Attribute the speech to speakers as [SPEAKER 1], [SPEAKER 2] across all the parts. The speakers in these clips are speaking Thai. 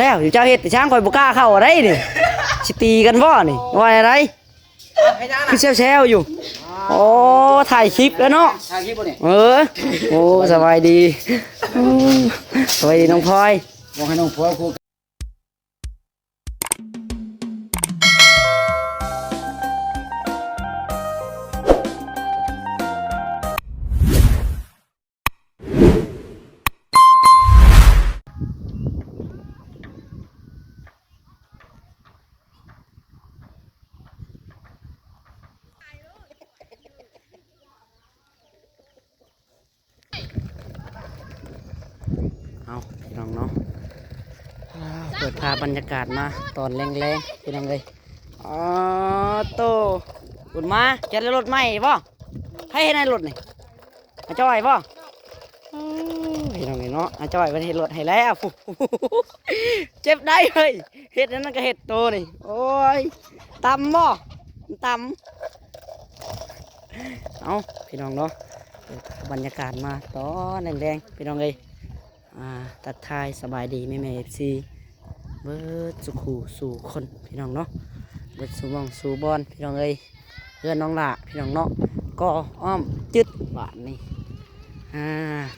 [SPEAKER 1] แล้วอยู่เจ้าเฮ็ดแต่ช้างคอยบ่กล้าเข้าอะไรนี่สิตีกันบ่นี่ว่าอะไรคือแซวๆอยู่โอ้ถ่ายคลิปแล้วเนาะ
[SPEAKER 2] ถ่ายคลิปบ่นี่
[SPEAKER 1] โอ้สบายดีสบายดีน้องพลอย
[SPEAKER 2] บอกให้น้องพลอยครู
[SPEAKER 1] เอาพี่น้องเนาะเปิดพาบรรยากาศมาตอนแรงๆพี่น้องเลยอ๋อโตบุญมาจะได้รถใหม่ป่ะให้ในรถนี่อาจ้อยป่ะพี่น้องเนาะอาจ้อยไปเห็นรถให้แล้วเจ็บได้เลยเห็ดนั้นก็เห็ดโตนี่โอ้ยตำป่ะตำเอาพี่น้องเนาะบรรยากาศมาตอนแรงๆพี่น้องเลยตัดทายสบายดีแม่เอฟซีเบิร์ดสุขูสู่คนพี่น้องเนาะเบิร์ดสู่มองสู่บอลพี่น้องเอ้ยเพื่อนน้องละพี่น้องเนาะก็อ้อมจึดบาทนี่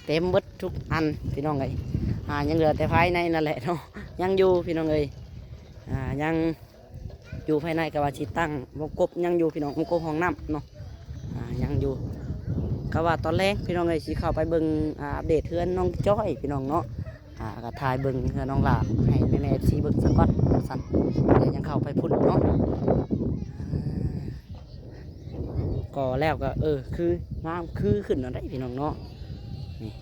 [SPEAKER 1] เต็มเบิดทุกอันพี่น้องเอ้ยยังเหลือแต่ภายในนั่นแหละเนาะยังอยู่พี่น้องเอ้ยยังอยู่ภายในกับว่าชีตั้งวงกบยังอยู่พี่น้องวงกบห้องน้ำเนาะยังอยู่ก็ว่าตอนแรกพี่น้องเอ้ยสิเข้าไปเบิ่งอัปเดตเพื่อนน้องจ้อยพี่น้องเนาะก็ถ่ายเบิ่งเพื่อนน้องหล่าให้แม่ๆซีเบิ่งสักก้อนสั่นเดี๋ยวยังเข้าไปพุ่นเนาะก็แล้วก็คืองามคือขึ้นอะไรพี่น้องเนาะนี่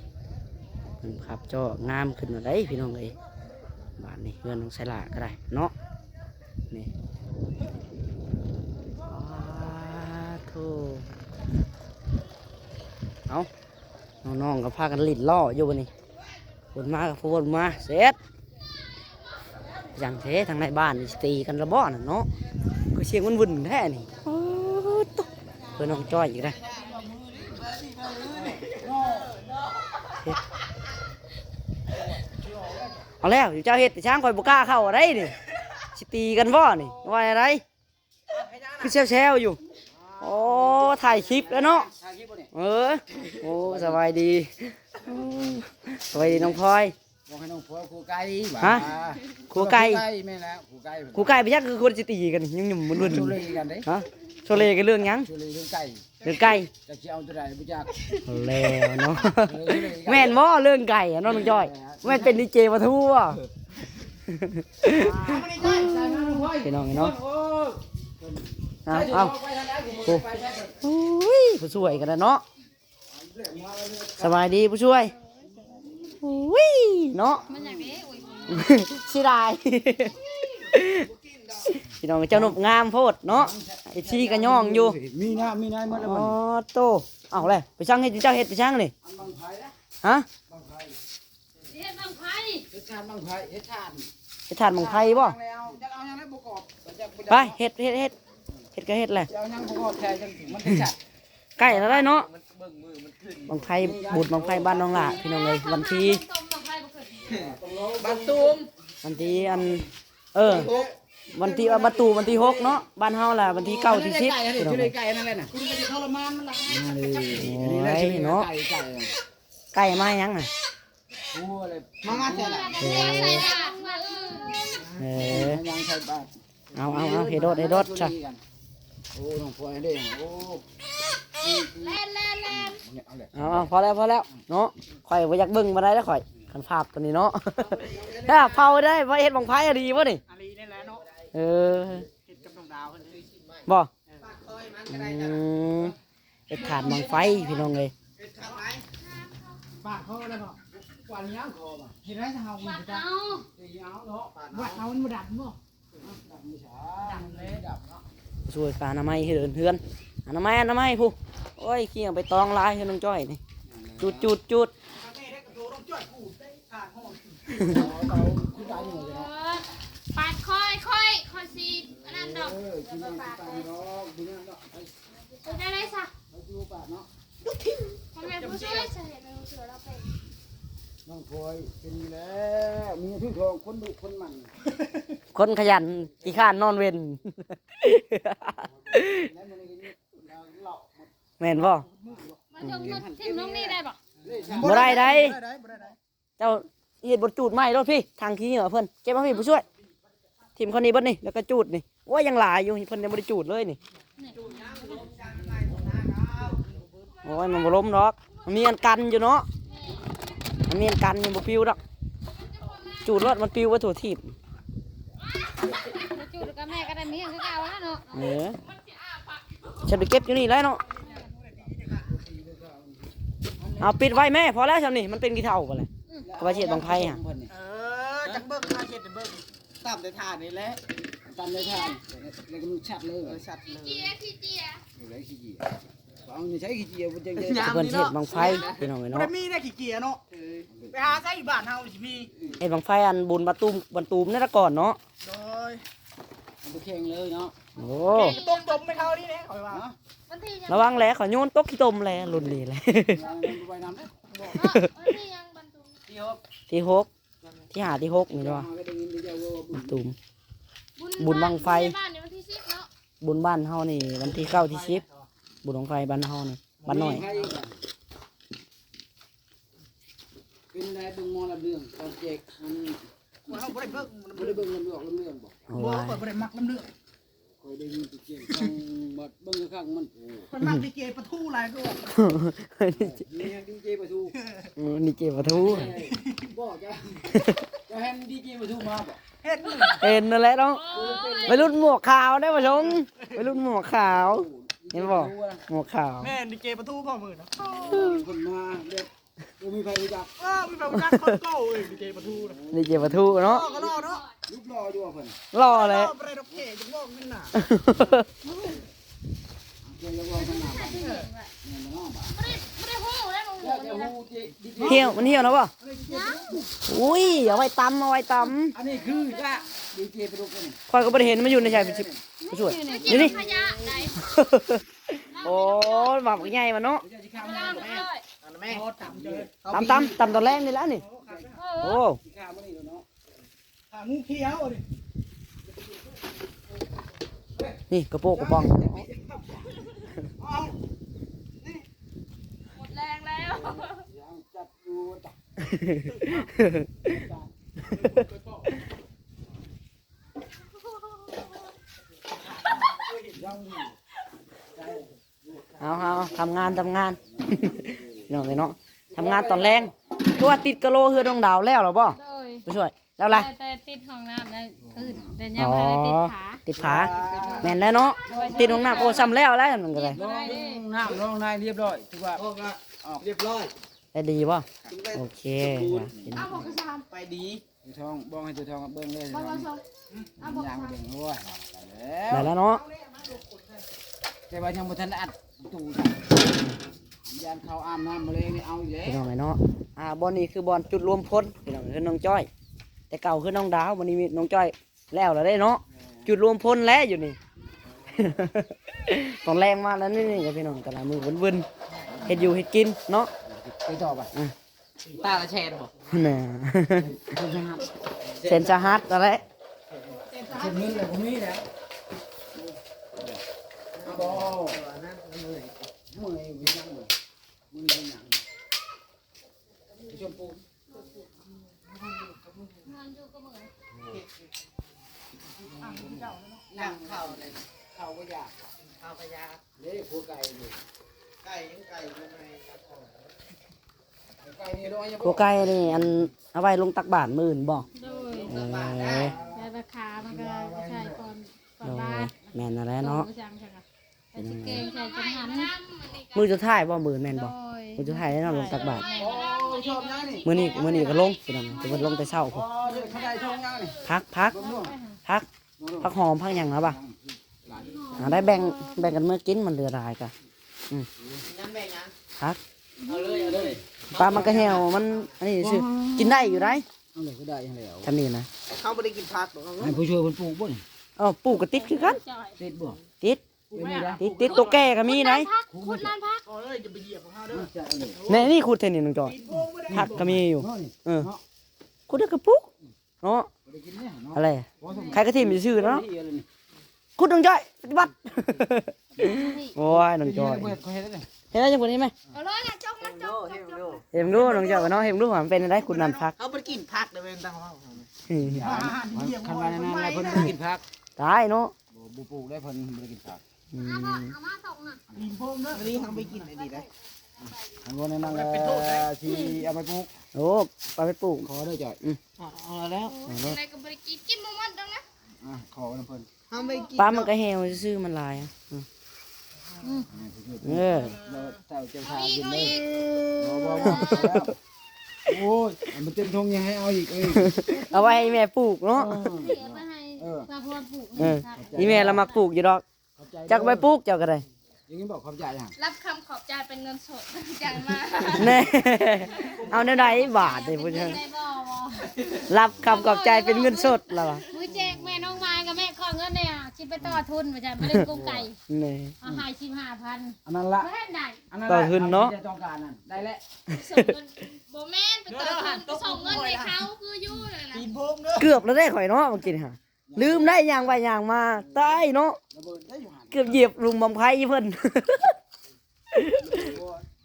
[SPEAKER 1] ครับจ้องามขึ้นอะไรพี่น้องเอ้ยบ้านนี้เพื่อนน้องไซล่าก็ได้เนาะนี่โธ่เอาน้องๆก็พากันลิ้นล่ออยู่วันนี้วนมากับวนมาเสร็จอย่างเททางในบ้านนี่ตีกันระบ้อน่ะเนาะก็เสียงวุ่นๆแท้นี่ตุ๊กเพื่อนน้องจ้อยอยู่ได้เอาแล้วอยู่เจ้าเฮ็ดแต่ช้างคอยบ่กล้าเข้าอะไรนี่สิตีกันบ่นี่ว่าอะไรคือแซวๆอยู่โอ้ถ่ายคลิปแล้วเนาะโอ้สบายดีสบายดีน้องพลอย
[SPEAKER 2] บอกให้น้องพลอยครูไก่
[SPEAKER 1] ฮะครูไก่
[SPEAKER 2] แม่แล้วครู
[SPEAKER 1] ไก่ไปยักคือคนสิตีกันยังหนุ่มมึนๆ
[SPEAKER 2] โชเลกันเด้
[SPEAKER 1] ฮะโชเลกันเรื่องยัง
[SPEAKER 2] โชเลเรื่องไก่จะเอาตัวใดบ่จัก
[SPEAKER 1] แล้วเนาะแม่นบ่เรื่องไก่น้องจ้อยแม่นเป็นดีเจมาทั่วพี่น้องเนาะเอาผู้ช่วยกันนะเนาะสบายดีผู้ช่วยเนาะสิได้พี่น้องเจ้าหนุ่มงามโพดเนาะไอ้ชี้กระย่องอยู่
[SPEAKER 2] มีนะเมื่อไร
[SPEAKER 1] อ๋อโตเอาเลยไปช่างให้เจ้าเห็ดไปช่างนี่ฮะ
[SPEAKER 2] เฮ็ดทานบางไผ่เฮ็ดทาน
[SPEAKER 1] บางไผ่บ่ไปเฮ็ดก็เฮ็ดแหละใกล้แล้วได้เนาะบางไผ่บุตรบางไผ่บ้านน้องหล่าพี่น้องเลยวันที่
[SPEAKER 2] บัตตูม
[SPEAKER 1] วันที่อันวันที่บัตตูวันที่6เนาะบ้านเฮาล่ะวันที่9ที่10
[SPEAKER 2] ไก่นั่นแหละน่ะคุณจะทรมานมันล่ะ
[SPEAKER 1] เนาะไก่มายังน่ะ
[SPEAKER 2] มาแท้ล่ะยังใส่บาตร
[SPEAKER 1] เอาเฮ็ดโดดจ้ะ
[SPEAKER 2] โอ้น้องพลอยเด้โอ้
[SPEAKER 1] เอาพอแล้วเนาะข่อยบ่อยากเบิ่งบ่ได้แล้วข่อยคันภาพตัวนี้เนาะถ้าเผาได้บ่เฮ็ดบังไผดีบ่นี่
[SPEAKER 2] อาลีนี่แหละเนาะ
[SPEAKER 1] เ
[SPEAKER 2] ฮ็ดกับน้องดาวเพิ่น
[SPEAKER 1] บ่เฮ็ดขาดบังไฟพี่น้องเอ้ย
[SPEAKER 2] เฮ็ดขาดไหนปากเขาแล้วบ่กว่านี้ยังคอบ่เฮ็ดให้เฮาบ่ได้เอาเนาะว่าเอามันบ่ดับบ่ดับไม่ใช่ดับเลยดับเนาะ
[SPEAKER 1] ช่วยการอนามัยให้เดินเฮือนอนามัยผู้โอ้ยเขี้ยงไปตองลายให้น้องจ้อยนี่จุด
[SPEAKER 3] ปาดค่อยสิอันนั้นดอกได้ซะทำไมผู้ช่วยเฉยๆเราเสือเราไป
[SPEAKER 2] น้องพลอยเป็นแล้วมีทุกทองคนดุคนมัน
[SPEAKER 1] คนขยันขี้ข้านนอนเว้น
[SPEAKER 2] แล้วมันก็เลาะ
[SPEAKER 1] แม่นบ่
[SPEAKER 3] มาชมมาทิมน้องนี่ได้ปะ
[SPEAKER 1] บ่ได้ได้
[SPEAKER 2] บ่ได้
[SPEAKER 1] เจ้าเฮ็ดบ่จูดไม้รถพี่ทางขี้เหงื่อเพิ่นเก็บมาพี่ผู้ช่วยทีมคนนี้เบิดนี่แล้วก็จูดนี่โอ้ยยังหลายอยู่เพิ่นยังบ่ได้จูดเลยนี่โอ้ยมันบ่ล้มดอกมันมีอันกันอยู่เนาะมันมีอันกันอยู่บ่ปิวดอกจูดรถมันปิวไปทั่วทีบ
[SPEAKER 3] มาจูดกับแม่ก็ได้เมียคือเก่าแล้วเนาะ
[SPEAKER 1] เออฉันไปเก็บอยู่นี่แล้วเนาะเอาปิดไว้แม่พอแล้วฉันนี่มันเป็นกี่เท่าไปเลยกระเทียมบางไพ่ฮะ
[SPEAKER 2] จักเบิ่งมาเฮ็ดเบิ่งตามแต่ทานนี่แหละตามแต่ทานแล้วก็มันชัดเลยชัดเลย
[SPEAKER 3] เจียขี้เจีย
[SPEAKER 2] อะไรขี้เกียจเอานี่ใช้ขี้เกียจบ่จัง
[SPEAKER 1] เพิ่นเฮ็ดบางไฟพี่น้อง
[SPEAKER 4] บ่
[SPEAKER 1] เนาะ
[SPEAKER 4] ได้มีได้ขี้เกียจเนาะไปหาใส่บ้านเฮาสิมี
[SPEAKER 1] เฮ็ดบางไฟอันบุญบรรตูมนี่ละก่อนเนาะ
[SPEAKER 4] โดย
[SPEAKER 2] มันแข็งเลยเนาะ
[SPEAKER 1] โอ้
[SPEAKER 4] ต้มไม่เท่านี้แหละขอยว่า
[SPEAKER 3] วันที่ยัง
[SPEAKER 1] ระวังแหละขอโยนตกขี้ตมแลรุ่นนี้แหละ
[SPEAKER 2] ไปน้ำเด้อ
[SPEAKER 3] วันที่ยังบรรทุก
[SPEAKER 1] ที่หกที่หาที่หกนี่เนาะ
[SPEAKER 2] ก็ได้ยินได้เจ้าว่า
[SPEAKER 1] บรรตูม บุญบั้งไฟ
[SPEAKER 3] บ้านในวันที่10เนาะ
[SPEAKER 1] บุญบ้านเฮานี่วันที่9ที่10บุญของไฟบ้านเฮานี่บ้านน้อย
[SPEAKER 2] เป็นได้เบิ่งมอลำเรื่องตอนเจ๊กมัน
[SPEAKER 4] เฮาบ่ได้เบิ่ง
[SPEAKER 2] บ่ได้เบิ่งลำเรื่องบ่
[SPEAKER 1] เอา
[SPEAKER 4] บ่
[SPEAKER 1] ไว้
[SPEAKER 4] บ่ได้มักลำเลือก
[SPEAKER 2] คอยได้ยินเจ๊กต้องบัดเบิ่งข้างมันโอ้
[SPEAKER 4] มันมักลิเกปะทูหลายก็
[SPEAKER 2] นี่ยังดีเจประตู
[SPEAKER 1] นี่เก็บประตู
[SPEAKER 2] บ่จะให้ดีเจประตูมาบ่
[SPEAKER 4] เฮ็ด
[SPEAKER 1] เอ็นนั่นแหละเนาะไปรุ่นหมวกขาวได้ป่ะชงไปรุ่นหมวกขาวเห็นบ่หมวกขาว
[SPEAKER 4] แม่ลิเกปะทูพ่อมื้อนะ
[SPEAKER 2] คนมาเด็กบ่มีใครรู้จัก
[SPEAKER 4] มีแบบนักคนโก้เอ้ยลิเกปะทูนะ
[SPEAKER 1] นี่เก็บประตูเนาะ
[SPEAKER 4] ก็รอเนาะ
[SPEAKER 2] รูปรออยู่เพิ่น
[SPEAKER 1] รอเลย
[SPEAKER 4] บ่ได้ดอกเก๋จังว่ามันน่ะ
[SPEAKER 2] เจ้าว่าขนาดนั้นเนี่ยน้องบ่
[SPEAKER 3] ไม่ได้หูได้มึง
[SPEAKER 2] แล้วจะฮู้ดีเจ
[SPEAKER 1] เหี่ยวมันเหี่ยวนะป่ะอุ้ยเอาไว้ตำเอาไว้ต
[SPEAKER 2] อันนี้คือจ้ะดีเจประตูเพิ่น
[SPEAKER 1] ำคอยก็ไม่ได้เห็นมันอยู่ในชายผู้ช่วยนี่นี่
[SPEAKER 3] ขยะไหน
[SPEAKER 1] โอ้หมักใหญ่มันเนาะ
[SPEAKER 2] เดี๋ยวจะข้าม
[SPEAKER 3] ล้างเลย
[SPEAKER 4] อันแม่ตำเจอ
[SPEAKER 1] ตำตอนแรกนี่แล้วนี่โอ้
[SPEAKER 2] ข้ามมานี่เนาะ
[SPEAKER 4] งูเขียวนี่
[SPEAKER 1] นี่กระโปงกระปอง
[SPEAKER 4] เอา
[SPEAKER 3] หมดแรงแล้ว
[SPEAKER 2] ยังจัดอยู่จ้ะ
[SPEAKER 1] เอาทำงานน้องเลยเนาะทำงานตอนแรงตัวติดกะโหลเฮือดวงดาวแล้วหรอป่ะ
[SPEAKER 3] โดย
[SPEAKER 1] ผู้ช่วยแล้วอะไร
[SPEAKER 3] แต่ติดห้องน้ำนะตื่นแต่ยังไม่ได้ติดขา
[SPEAKER 1] ติดผาแม่นแล้วเนาะติดตรงหน้าโอ้ซ้ำแล้วมันก็เลย
[SPEAKER 2] ลองน้ำลองนายเรียบร้อยถือว่าออกเรียบร้อย
[SPEAKER 1] ได้ดีป่ะโอเค
[SPEAKER 3] เอาบอกกระซาม
[SPEAKER 2] ไปดีตัวทองบ้องให้ตัวทองเบิ้งเลย
[SPEAKER 3] บอกกระซามเอาบอกก
[SPEAKER 2] ยา
[SPEAKER 3] ระ
[SPEAKER 2] ง
[SPEAKER 3] ซาม
[SPEAKER 2] เบิ้งด้วย
[SPEAKER 1] ได้แล้วเนาะ
[SPEAKER 2] แต่ว่ายังบ่ทันอัดตู้ยานเขาอาบน้ำมาเลยนี่เอาอยู่แล้
[SPEAKER 1] พี่น้
[SPEAKER 2] ว
[SPEAKER 1] องเลยเนาะบอลนี้คือบอลจุดรวมพลพี่น้องคือน้องจ้อย แต่เก่าคือน้องดาววันนี้มีน้องจ้อยแล้วได้เนาะจุดรวมพลแล้วอยู่นี่ ตอนแรงมาแล้วนี่กับพี่น้องแต่ละมือวนๆเฮ็ดอยู่เฮ็ดกินเนาะ
[SPEAKER 2] ไปต่อไปตาละแชนบ่
[SPEAKER 1] น่ะเซนสาหัสอะไร
[SPEAKER 2] เช็ดมือเลยผมมีแล้วบ่มือมียังบ่มือเป็นหยังชมพู
[SPEAKER 3] นอนอยู่กับมือ
[SPEAKER 2] นั่งเข้าเลยเข้าก็ยาก
[SPEAKER 4] ข้าวกะยา
[SPEAKER 2] เลยผัวไก่อยู่
[SPEAKER 4] ไก่ยังไก่อยู่ในกระป๋อง
[SPEAKER 2] ไก่นี่ร้อยยัง
[SPEAKER 1] โกไก่นี่อันเอาไว้ลงตักบาทมื้ออื่นบ่
[SPEAKER 3] โดย
[SPEAKER 1] เออ
[SPEAKER 3] แต่ราคามันก็ใช่ก่อน
[SPEAKER 1] โด
[SPEAKER 3] บ้าย น
[SPEAKER 1] แม่นอะไรเนาะ
[SPEAKER 3] จังใช่ค่ะแต่สิเก่งใส่จังหัน
[SPEAKER 1] มือสุดท้ายบ่มื้อแม่น
[SPEAKER 3] โด
[SPEAKER 1] บ่
[SPEAKER 3] ย
[SPEAKER 1] มือสุดท้ายได้เนาะลงตักบาท
[SPEAKER 2] โอ้ชอบนะนี่
[SPEAKER 1] มื้อนี้ก็ลงพี่น้องแต่มันลงแต่เช้าพุ่น
[SPEAKER 2] อ๋อเดี๋ยวเขาได้ชมงานนี่
[SPEAKER 1] พัก
[SPEAKER 2] ร่วม
[SPEAKER 1] ผักหอมผักหยังนะป่ะได้แบ่งกันเมื่อกินมันเหลือหลายกะ
[SPEAKER 4] ยังแม่ยัง
[SPEAKER 1] พัก
[SPEAKER 4] เอาเลย
[SPEAKER 1] ปลามันก็เหี่ยวมันอันนี้ชื่อกินได้อยู่ได้
[SPEAKER 2] เอาเลยก็ได้ยังแล้ว
[SPEAKER 1] ทำนี่นะ
[SPEAKER 4] เขาไม่ได้กินผักหรอก
[SPEAKER 2] ให้ผู้ช่วยเพิ่นปลูกบ่นี่
[SPEAKER 1] ปลูกกระติดคือกัน
[SPEAKER 3] จ่อย
[SPEAKER 2] ติดบ่
[SPEAKER 1] ติด
[SPEAKER 2] เป็นนี่นะ
[SPEAKER 1] ติดตัวแก่ก็มีไหน
[SPEAKER 3] ขุดลานพัก
[SPEAKER 4] เอาเลยจะไปเหยียบของเขาเด้อ
[SPEAKER 2] จะเลย
[SPEAKER 1] ในนี่ขุดเทนนี่น้องจอยผักก็มีอยู่
[SPEAKER 2] เนาะนี่
[SPEAKER 1] เออขุดได้กระปุกเนาะ
[SPEAKER 2] บ่ได้กินเนี่ยเนาะ
[SPEAKER 1] อะไร
[SPEAKER 2] บ่สม
[SPEAKER 1] ใครก็ทีมอยู่ชื่อเนาะ
[SPEAKER 2] ที่อะไรนี่
[SPEAKER 1] ขุดน้องจอยปฏิบัติโอ้ยน้องจอย
[SPEAKER 2] เบิดเขาเฮ็ดได้เลย
[SPEAKER 1] เห็นได้จังคนนี้ไหม
[SPEAKER 3] เอาเลยนะจกนะจกจกจก
[SPEAKER 1] เห็นดูน้องจอยกับน้องเห็นดูว่ามันเป็นอะไรขุดนันพัก
[SPEAKER 4] เอาไปกินผักเดี๋ยวเป็นตั้งห้อง
[SPEAKER 2] คันว่านั้นอะไรเพิ่นบ่ได้กินผัก
[SPEAKER 1] ตายเนาะ
[SPEAKER 2] บ่ปลูกได้เพิ่นบ่ได้กินผัก
[SPEAKER 1] อืม
[SPEAKER 3] เอามาส่งน่ะ
[SPEAKER 4] วันนี้ทำไปกินได้ดีได้
[SPEAKER 2] อันว่านั่นแหละที่เอาไปปลูก
[SPEAKER 1] โอ้ไปปลูก
[SPEAKER 2] ขอเด้อจ้อย
[SPEAKER 4] เอาแล้ว
[SPEAKER 3] อะไรก็บริกินกินบ่หมดดอกนะ
[SPEAKER 2] ขอน้ำเพิ่น
[SPEAKER 4] ทำไปกิน
[SPEAKER 1] ปลามันก็แหวซื่อมันลายอะเออ
[SPEAKER 2] แล้วเจ้าเจ้า
[SPEAKER 3] เอา
[SPEAKER 2] ทา
[SPEAKER 3] อีก
[SPEAKER 2] กิน
[SPEAKER 3] เอา
[SPEAKER 2] เลย
[SPEAKER 3] อีก
[SPEAKER 2] บ่โอ้ยมันเต็มทงยังให้เอาอีก
[SPEAKER 1] เอาไว้ให้แม่ปลูกเนาะ
[SPEAKER 3] เดี๋ยวไปให้ปลาพรปลูก
[SPEAKER 1] เออนี่แม่เรามักปลูกอยู่ดอกจักไปปลูกเจ้าก็ได้
[SPEAKER 2] อย่างนี้บอกขอบใจยัง
[SPEAKER 3] รับคำขอบใจเป็นเงินสดใจมา
[SPEAKER 1] แน่เอาแนวใดบาทเลยผู้ชม
[SPEAKER 3] ได้บ่บ่
[SPEAKER 1] รับคำขอบใจเป็นเงินสดแล้วอะ
[SPEAKER 3] มือแจกแม่น้องไม้กับแม่ขอเงินเนี่ยคิดไปต่อทุนมาจ้ะไม่ได้กุ้งไก่
[SPEAKER 1] นี่
[SPEAKER 3] เอาหาย15,000
[SPEAKER 2] อันนั้นละ
[SPEAKER 3] ไม่ได้
[SPEAKER 2] อันนั้น
[SPEAKER 1] ต่อทุนเนาะ
[SPEAKER 2] ต้องการนั่นได้แล้ว
[SPEAKER 3] ส่งเงินโบแม่นไปต่อทุนไปส่งเงินให้เขาคืออยู่นั่นน่ะ
[SPEAKER 4] กินพงเด้อ
[SPEAKER 1] เกือบแล้วได้ข่อยเนาะเมื่อกี้นี่ฮะลืมได้อย่างไปอย่างมาตายเนาะ
[SPEAKER 2] ระเบิดได้อยู่หัน
[SPEAKER 1] เกือบเหยียบลุงบำไพเพิ่น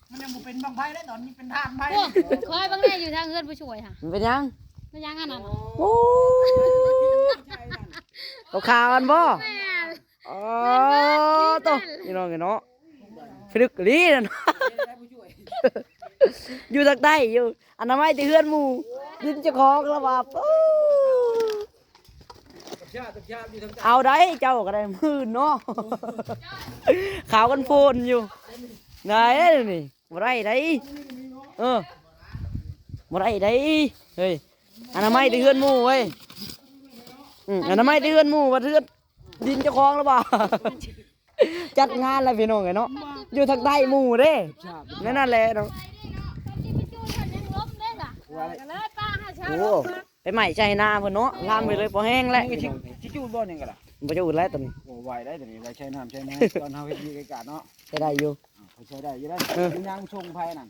[SPEAKER 4] มันยังบ่เป็นบางไพ่แล้วตอนนี้เป็นทานไพ่
[SPEAKER 3] โอ้คอยบางแน่อยู่ทางเงินผู้ช่วยค่ะ
[SPEAKER 1] มันเป็นยัง
[SPEAKER 3] ไม่ยังอันนั้น
[SPEAKER 1] โอ้ตัวข่าวกันบ่
[SPEAKER 3] แม่
[SPEAKER 1] อ๋อตัวนี่น้องเนาะฟิลึกลีนั่น อยู่ทางใต้อยู่อนามัยที่เฮือนหมู่ดินเจ้าของแล้วว่าโอ้ เอาได้เจ้าก็ได้มือเนาะ ขาวกันโฟนอยู่ไหนนี่บ่ได้ได้บ่ได้ได้เฮ้ยอนามัยที่เฮือนหมู่เว้ยอนามัยที่เฮือนหมู่ว่าเฮือนดินเจ้าของแล้วบ่ จัดงานอะไรพี่น้องไงเนาะอยู่ทางใต้หมู่เด้นั่นแหละเนาะ โอ้ไปใหม่ใจนาเพิ่นเนาะลามไปเลยบ่แห้งแล้ว
[SPEAKER 2] ที่จูดบ่นี่ก็ล่ะ
[SPEAKER 1] บ่จะอุ่นแล้วตอนนี้
[SPEAKER 2] โอ้ไหวได้แต่นี่ไหวใช้น้ำใช้ไม้ตอนเฮาเฮ็ดมีกาเนาะ
[SPEAKER 1] ใช้ได้อยู่
[SPEAKER 2] เขาใช้ได้อยู่ได้เป็นยางชงไผนั่น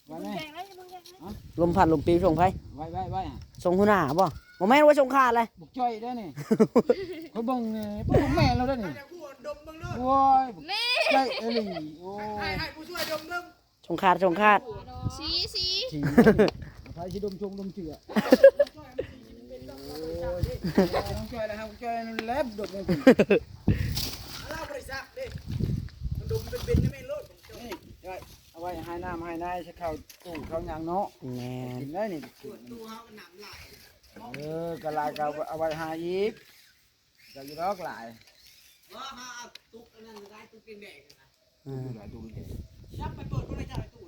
[SPEAKER 2] ไว้แม่
[SPEAKER 1] ลมพัดลมปีส่งไผ
[SPEAKER 2] ไว้
[SPEAKER 1] ส่งหัวหน้าบ่บ่แม่นว่าส่งขาดเลย
[SPEAKER 2] บุกจ้อยได้นี่เขาเบิ่งนี่เบิ่งแม่เราได้นี่
[SPEAKER 4] ผู้ดมมึงเด้อ
[SPEAKER 2] โอ้ยใจเอ้ยโอ้ย
[SPEAKER 4] ให้ผู้ช่วยดมเด้อ
[SPEAKER 1] ส่งขาดส่งขาด
[SPEAKER 3] สี
[SPEAKER 2] ขี่ไผสิดมชงดมเจือน้องจ้อยแล้วครับจ้อยนั่นแหละดมนี่
[SPEAKER 4] เราบริษัทดิมันดมเป็นๆไม่รถ
[SPEAKER 2] นี่จ้อยเอาไว้ให้น้ำให้นายสิเข้าตู้เข้ายางเนาะ
[SPEAKER 1] แม่น
[SPEAKER 2] กินได้นี่
[SPEAKER 4] ตู้เฮามันหนำหลาย
[SPEAKER 2] กะลายก็เอาไว้หาอีกจะอยู่ดอกหลาย
[SPEAKER 4] ว่าเฮาเอาตุ๊กอันนั้นได้ตุ๊กแดงๆนะ
[SPEAKER 2] หลายตู้เลย
[SPEAKER 4] ยับไปเปิดบ่ได้จ่ายตู้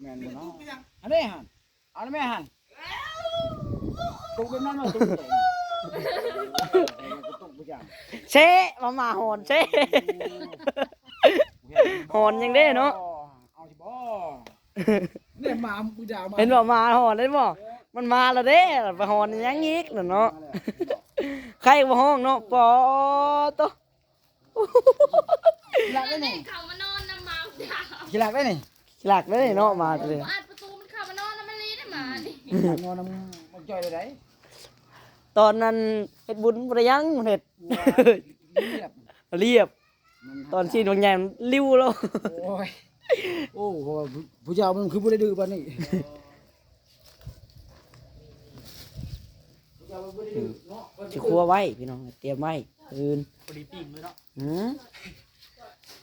[SPEAKER 2] แม่นบ่เนาะ
[SPEAKER 4] ตุ๊กยัง
[SPEAKER 2] อันนี้หันเอาได้ไหมหันตู้เป็นนั่นว่าตู้เลยตู้ประจำ
[SPEAKER 1] เชะมาหอนเชะ หอนยังได้เนาะ
[SPEAKER 2] เอาสิบ่เนี่ยมากูจะเอามา
[SPEAKER 1] เห็นบ่มาหอนได้บ่มันมาแล้วเด้ไปหอนยังอีกน่ะเนาะใครบ่ห้องเนาะปอโต
[SPEAKER 2] หลักได้นี่
[SPEAKER 3] เขามานอนน้ำเมาจ้า
[SPEAKER 2] ขี้หลักได้นี่
[SPEAKER 1] หลักเลยเนาะมาเลย
[SPEAKER 3] อัดประตูมันเข้ามานอนแล้วมันรีได้มาดิ
[SPEAKER 2] นอนน้ำมันจ่อยได้ไหน
[SPEAKER 1] ตอนนั้นเฮ็ดบุญบ่ได้ยังเฮ็ด
[SPEAKER 2] เรียบ
[SPEAKER 1] เรียบตอนชีดบางอย่างลิ้วแล้ว
[SPEAKER 2] โอ้ยโอ้โหผู้เจ้ามันคือผู้ได้ดื้อปานนี้ผู้เจ้ามันผู้ได้ดื้อเนาะ
[SPEAKER 1] สิครัวไว้พี่น้องเตรียมไว้อื่น
[SPEAKER 4] พอดีปิ้งเลยเนาะ
[SPEAKER 1] หือ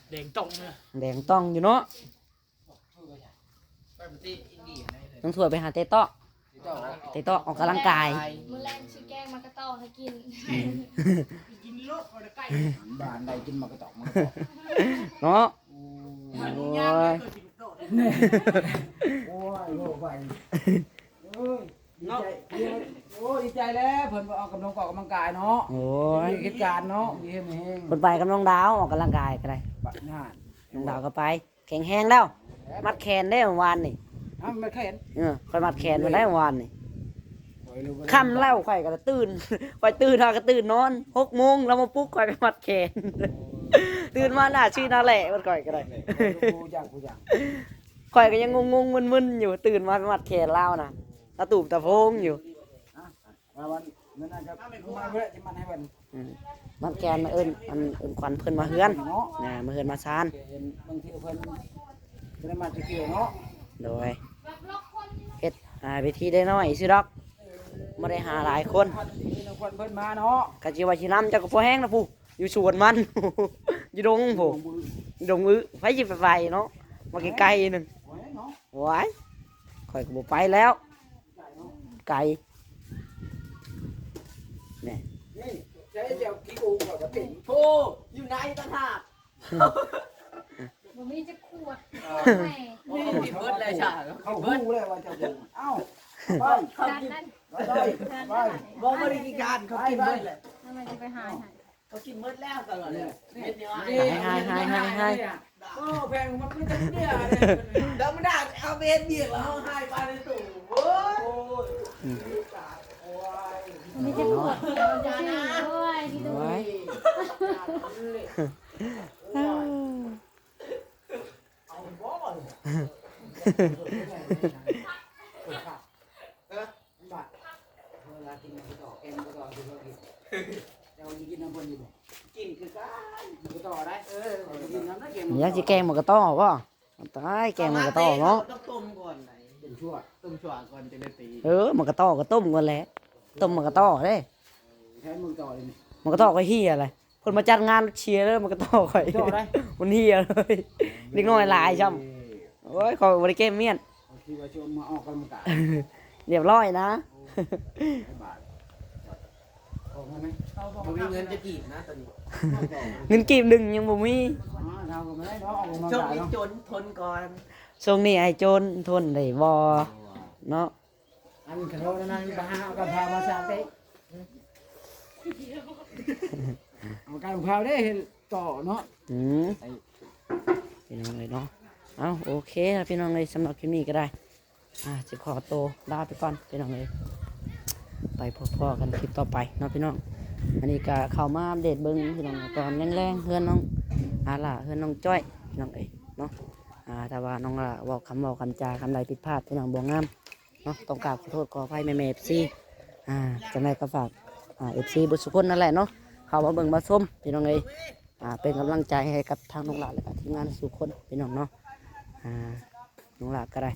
[SPEAKER 4] แดงตรงเลย
[SPEAKER 1] แดงต้องอยู่เนาะ
[SPEAKER 4] ไปประเทศอินเดียได้เลย
[SPEAKER 1] ต้องถั่วไปหาเตโต้เตโต้ออกกำลังกาย
[SPEAKER 3] มื้อแรงชื่อแกงมากระต้อให้กิน
[SPEAKER 4] กินรถเอาใกล้
[SPEAKER 2] บ้านใดกินมากระตอกมา
[SPEAKER 1] เนาะ
[SPEAKER 4] มัน
[SPEAKER 1] โอ้
[SPEAKER 4] ยากเลย
[SPEAKER 1] ย
[SPEAKER 4] เคยกินลูกโดด
[SPEAKER 2] โอ้ยโอ้ไปเอ้ยดีใจโอ้ดีใจแล้วเพิ่นออกกำลังกำลังกายเนาะ
[SPEAKER 1] โอ้ย
[SPEAKER 2] มีกิจการเนาะมีเฮมเฮง
[SPEAKER 1] คนไปกับน้องดาวออกกำลังกายก็ได้
[SPEAKER 2] บัดหน้า
[SPEAKER 1] น้องดาวก็ไปแข็งแห้งแล้ว มัดแขนได้เมื่อวานนี่
[SPEAKER 2] อ้าวไม่เคยเห็น
[SPEAKER 1] ค่อยมัดแขนมาได้เมื่อวานนี่
[SPEAKER 2] โอ้ย
[SPEAKER 1] ค่ำแล้วข่อยก็ตื่น ข่อยตื่นก็ตื่นนอน6 โมงแล้วมาปลุ๊กข่อยไปมัดแขน ตื่นมาหน้าชื่อหน้าแหละมันข่อยก็ได้
[SPEAKER 2] กูจังกูจัง
[SPEAKER 1] ข่อยก็ยังงงๆมึนๆอยู่ตื่นมาไปมัดแขนเล่านะตะตูบตะโพงอยู่
[SPEAKER 2] มาวันนั้นน่าจะมาเพื่อจะมันให้วัน
[SPEAKER 1] มัดแขนมาเอิ้นขวัญเพิ่นมาเฮือนนะมาเฮือนมาซาน
[SPEAKER 2] บางทีเพิ่นจะได้มาจะเกี่ยวเนาะ
[SPEAKER 1] โดยเฮ็ดวิธีได้น้อยสิดอกบ่ได้หาหลายคน
[SPEAKER 2] มีน้องคนเพิ่นมาเนาะ
[SPEAKER 1] ก็สิว่าสินำเจ้าก็บ่แห้งนะผู้อยู่สวนมัน อยู่ดงผู้ดงไผสิไปเนาะมาไกลๆนึง
[SPEAKER 2] โอ้ยเนาะ
[SPEAKER 1] ว้ายข่อยก็บ่ไปแล้วไกลนี่
[SPEAKER 2] นี่ใช้เจ้ากี่กูก่อนจะเป็น
[SPEAKER 4] โอ้อยู่ไหนต่างหาก
[SPEAKER 3] บ่มีจะขวดแม่
[SPEAKER 4] นี่ติดเบิดเลยจ้ะ
[SPEAKER 2] เขาฮู้เลยว่าเจ้ากูเอ้าไป
[SPEAKER 3] ด้านนั้น
[SPEAKER 2] ไป
[SPEAKER 4] บอกบริการเขากินเบิดเลย
[SPEAKER 3] ทำไมจะไปหาให้
[SPEAKER 4] เขากินเบิดแล้วตลอดเลยเม็ดเดียว
[SPEAKER 2] โอ้แพงมันไม่จะเนี่ย
[SPEAKER 4] เดี๋ยวมันด่าเอาเบนเบียกแล้วให้ปลาในตู้โอ้ย
[SPEAKER 3] มีจะขวดเดียวจะซื้อด้วยที่ดู
[SPEAKER 1] ว้าย
[SPEAKER 2] เอาบ่ก่อนบัดเวลากินมันต่อแกงก็ต่อกินก็กินเจ้ากินน้ำบนอยู่บ่
[SPEAKER 4] กินคือกัน
[SPEAKER 2] ก็ต่อได้กินน้ำได้แกง
[SPEAKER 1] อยากสิแกงหมูกระต้อบ่ตายแกงหมูกระต้อเนาะ
[SPEAKER 4] ต้องต้มก่อนไหน
[SPEAKER 2] เป็นชั่ว
[SPEAKER 4] ต้มชั่วก่อนจะได้ตี
[SPEAKER 1] หมูกระต้อก็ต้มก่อนแหละต้มหมูกระต้อเด้
[SPEAKER 2] ใช้มือต่อเลย
[SPEAKER 1] หมูกระต้อก็เฮียอะไรเพิ่นมาจัดงานเชียร์เด้อหมูกระต้อข่อย
[SPEAKER 2] ต่อได้
[SPEAKER 1] มันเฮียเลยเล็กน้อยหลายช่ำโอ้ยข่อยบ่ได้เกมเมียน
[SPEAKER 2] ที่ว่าชมมาออกกำลังกาย
[SPEAKER 1] เรียบร้อยนะ
[SPEAKER 2] บาทออกไหม
[SPEAKER 4] มันมีเงินจะกีบนะตอนนี้
[SPEAKER 1] เงินกีบหนึ่งยังบ่มี
[SPEAKER 2] เราก็ไม่ได้เนาะออกกำลัง
[SPEAKER 4] ช่วง
[SPEAKER 2] กาย
[SPEAKER 4] นี้
[SPEAKER 2] เนาะ
[SPEAKER 4] จนทนก่อน
[SPEAKER 1] ช่วงนี้ไอ้โจรทนได้บ่เนาะ
[SPEAKER 2] อันกระโดดนั่นไปหาเอากระเพรามาสร้างเต้เอาการกระเพราได้เห็นต่อเนาะ
[SPEAKER 1] พี่น้องเลยเนาะเอาโอเคนะพี่น้องเลยสำหรับคลิปนี้ก็ได้จะขอตัวลาไปก่อนพี่น้องเลยไปพอๆกันคลิปต่อไปเนาะพี่น้องอันนี้ก็เข้ามาอัปเดตเบิ้งพี่น้องตอนแรงๆเพื่อนน้องล่ะเพื่อนน้องจ้อยพี่น้องเอ้ยเนาะแต่ว่าน้องล่ะเว้าคำจาคำใดผิดพลาดพี่น้องบ่งามเนาะต้องกราบขอโทษขออภัยแม่ๆ FC จังไดก็ฝากFC บุตรสุคนนั่นแหละเนาะเข้ามาเบิ่งมาชมพี่น้องเอ้ยเป็นกำลังใจให้กับทางน้องหลาและก็ทีมงานสุคนพี่น้องเนาะน้องหลาก็ได้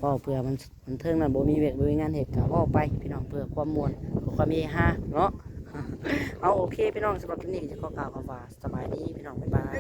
[SPEAKER 1] ก็เพื่อมันเทิงนั้นบ่มีเวทบ่มีงานเหตุก็ไปพี่น้องเพื่อความม่วนเพื่อความมีฮาเนาะ เอาโอเคพี่น้องสำหรับคลิปนี้จะขอกล่าวคำว่าสบายดีพี่น้องบ๊ายบาย